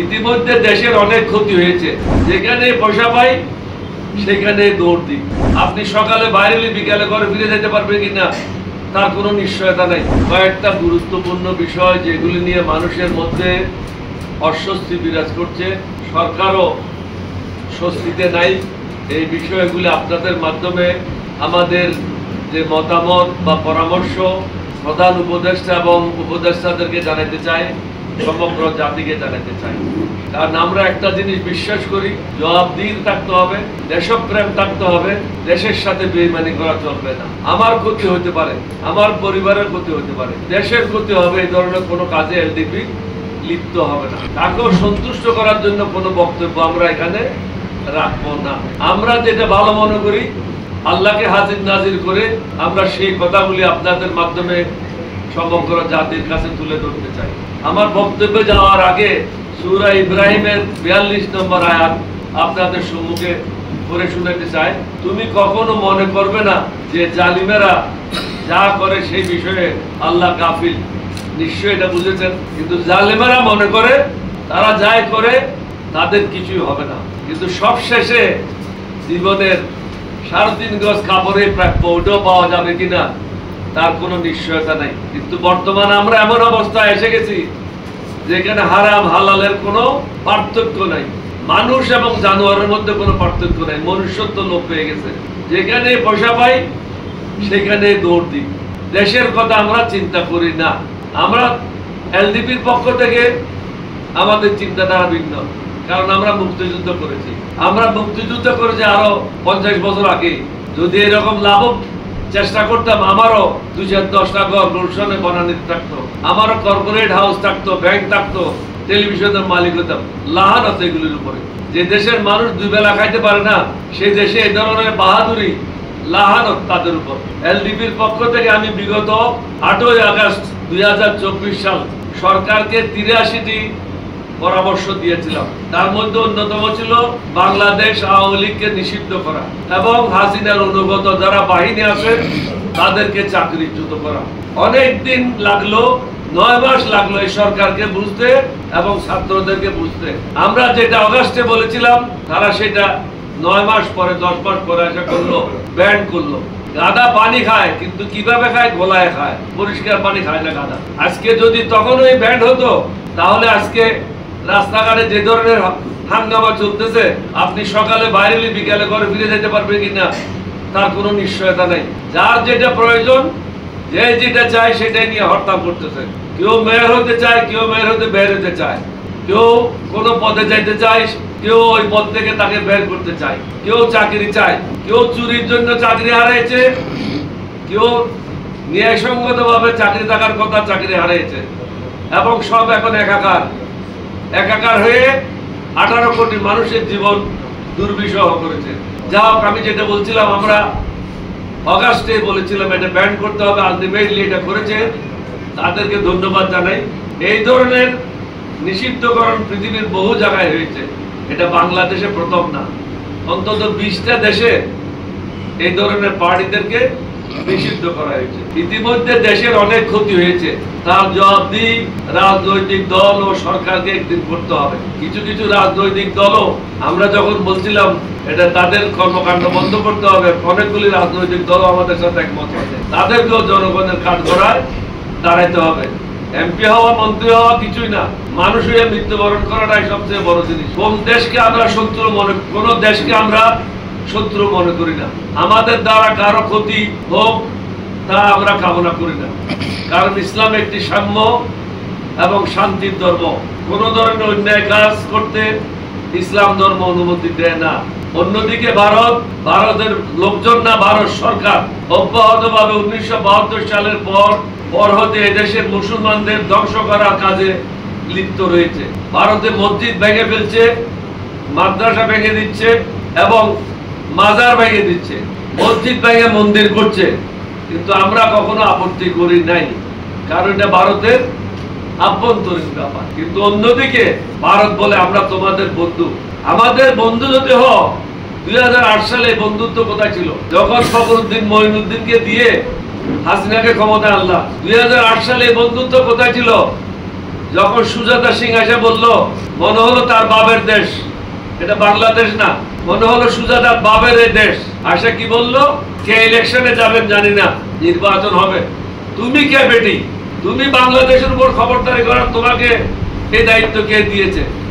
ইতিমধ্যে দেশের অনেক ক্ষতি হয়েছে। যেখানে পয়সা পাই সেখানে দৌড় দিই। আপনি সকালে বাইরে বিকালে ঘরে ফিরে যেতে পারবেন কিনা তার কোনো নিশ্চয়তা নেই। কয়েকটা গুরুত্বপূর্ণ বিষয় যেগুলি নিয়ে মানুষের মধ্যে অস্বস্তি বিরাজ করছে, সরকারও স্বস্তিতে নাই। এই বিষয়গুলি আপনাদের মাধ্যমে আমাদের যে মতামত বা পরামর্শ প্রধান উপদেষ্টা এবং উপদেষ্টাদেরকে জানাতে চাই, সমগ্র জাতিকে জানাতে চাই। কারণ আমরা একটা জিনিস বিশ্বাস করি, জবাবদিহি থাকতে হবে, দেশপ্রেম থাকতে হবে, দেশের সাথে বেইমানি করা চলবে না। আমার ক্ষতি হতে পারে, আমার পরিবারের ক্ষতি হতে পারে, দেশের ক্ষতি হবে, এই ধরনের কোনো কাজে এলডিপি লিপ্ত হবে না। তাকেও সন্তুষ্ট করার জন্য কোনো বক্তব্য আমরা এখানে রাখবো না। আমরা যেটা ভালো মনে করি, আল্লাহকে হাজির নাজির করে আমরা সেই কথাগুলি আপনাদের মাধ্যমে সমগ্র জাতির কাছে তুলে ধরতে চাই। আমার বক্তব্যে যাওয়ার আগে সূরা ইব্রাহিমের 42 নম্বর আয়াত আপনাদের সম্মুখে পড়ে শোনাতে চাই। তুমি কখনো মনে করবে না যে জালিমেরা যা করে সেই বিষয়ে আল্লাহ গাফিল। নিশ্চয়ই এটা বুঝেছেন। কিন্তু জালিমেরা মনে করে তারা যাই করে তাদের কিছুই হবে না। কিন্তু সবশেষে জীবনের 3.5 গজ কাপড়ে প্রাপ্য ওটাও পাওয়া যাবে কিনা তার কোনো নিশ্চয়তা নাই। কিন্তু বর্তমানে আমরা এমন অবস্থায় এসে গেছি যেখানে হারাম হালালের কোনো পার্থক্য নাই। মানুষ এবং জানোয়ারের মধ্যে কোনো পার্থক্য নাই। মনুষ্যত্ব লোপ পেয়ে গেছে। যেখানে পয়সা পাই সেখানে দৌড় দিই। দেশের কথা আমরা চিন্তা করি না। আমরা এলডিপির পক্ষ থেকে আমাদের চিন্তাধারা ভিন্ন। কারণ আমরা মুক্তিযুদ্ধ করেছি। আমরা মুক্তিযুদ্ধ করেছি আরো 50 বছর আগে। যদি এরকম লাভ চেষ্টা করতাম, আমারও 210টা ঘর গুলশানে বনানীতে থাকতো, আমারও কর্পোরেট হাউস থাকতো, ব্যাংক থাকতো, টেলিভিশনের মালিক হতাম। লাহানত এগুলির উপরে। যে দেশের মানুষ 2 বেলা খাইতে পারে না, সেই দেশে এই ধরনের বাহাদুরি, লাহানত তাদের উপর। এলডিপির পক্ষ থেকে আমি বিগত 8ই আগস্ট 2024 সাল সরকারকে 83টি পরামর্শ দিয়েছিলাম। তার মধ্যে অন্যতম ছিল বাংলাদেশ আওয়ামী লীগকে নিষিদ্ধ করা এবং হাসিনার অনুগত যারা বাহিনী আছে তাদেরকে চাকরিচ্যুত করা। অনেক দিন লাগলো, 9 মাস লাগলো এই সরকারকে বুঝতে এবং ছাত্রদেরকে বুঝতে। আমরা যেটা অগাস্টে বলেছিলাম তারা সেটা 9 মাস পরে 10 মাস পরে এসে করলো, ব্যান করলো। গাধা পানি খায় কিন্তু কিভাবে খায়? গোলায় খায়, পরিষ্কার পানি খায় না গাধা। আজকে যদি তখন ওই ব্যান্ড হতো তাহলে আজকে রাস্তাঘাটে যে ধরনের হাঙ্গামা চলতেছে, আপনি সকালে বাইরে বিকালে ঘরে ফিরে যেতে পারবেন কিনা তার কোনো নিশ্চয়তা নেই। যার যেটা প্রয়োজন, যে যেটা চায় সেটাই নিয়ে হরতাল করতেছে। কেউ মেয়র হতে চায়, কেউ মেয়র হতে বের হতে চায়, কেউ কোনো পদে যাইতে চায়, কেউ ওই পদ থেকে তাকে বের করতে চায়, কেউ চাকরি চায়, কেউ চুরির জন্য চাকরি হারিয়েছে, কেউ ন্যায়সঙ্গত ভাবে চাকরি থাকার কথা চাকরি হারিয়েছে। এবং সব এখন একাকার হয়ে 18 কোটি মানুষের জীবন দুর্বিষহ করেছে। যা হোক, আমি যেটা বলছিলাম, আমরা অগাস্টে বলেছিলাম এটা ব্যান করতে হবে, আলটিমেটলি এটা করেছে, তাদেরকে ধন্যবাদ জানাই। এই ধরনের নিষিদ্ধকরণ পৃথিবীর বহু জায়গায় হয়েছে, এটা বাংলাদেশে প্রথম না। অন্তত 20টা দেশে এই ধরনের পার্টিদেরকে নিষিদ্ধ করা হয়েছে। ইতিমধ্যে দেশের অনেক ক্ষতি হয়েছে, তার জবাবদিহি রাজনৈতিক দল ও সরকারকে একদিন করতে হবে। কিছু কিছু রাজনৈতিক দলও আমরা যখন বলছিলাম এটা তাদের কর্মকাণ্ড বন্ধ করতে হবে, অনেকগুলি রাজনৈতিক দলও আমাদের সাথে একমত আছে। তাদেরকেও জনগণের কাঠগড়ায় দাঁড়াইতে হবে। এমপি হওয়া, মন্ত্রী হওয়া কিছুই না, মানুষ হয়ে মৃত্যুবরণ করাটাই সবচেয়ে বড় জিনিস। কোন দেশকে আমরা কোন দেশকে আমরা শত্রু মনে করি না। আমাদের দ্বারা কারো ক্ষতি হোক তা আমরা কামনা করি না। কারণ ইসলাম একটি সাম্য এবং শান্তির ধর্ম। কোন ধরনের অন্যায় কাজ করতে ইসলাম ধর্ম অনুমতি দেয় না। অন্যদিকে ভারতের লোকজন না, ভারত সরকার অব্যাহতভাবে 1972 সালের পর হতে এদেশের মুসলমানদের ধ্বংস করার কাজে লিপ্ত রয়েছে। ভারতে মসজিদ ভেঙে ফেলছে, মাদ্রাসা ভেঙে দিচ্ছে এবং মাজার ভেঙে দিচ্ছে, মসজিদ ভেঙে মন্দির করছে। কিন্তু আমরা কখনো আপত্তি করি নাই, কারণ এটা ভারতের আভ্যন্তরীণ ব্যাপার। কিন্তু অন্যদিকে ভারত বলে আমরা তোমাদের বন্ধু। আমাদের বন্ধু যদি হোক, 2008 সালে বন্ধুত্ব কোথায় ছিল? যখন ফখরুদ্দিন মঈনুদ্দিনকে দিয়ে হাসিনাকে ক্ষমতা আনলাম। 2008 সালে বন্ধুত্ব কোথায় ছিল? যখন সুজাতা সিং এসে বললো, মনে হলো তার বাবের দেশ, এটা বাংলাদেশ না, মনে হলো সুজাতার বাবের এই দেশ। আশা কি বললো, কে ইলেকশনে যাবেন জানি না, নির্বাচন হবে। তুমি কে বেটি? তুমি বাংলাদেশের উপর খবরদারি করার তোমাকে এই দায়িত্ব কে দিয়েছে?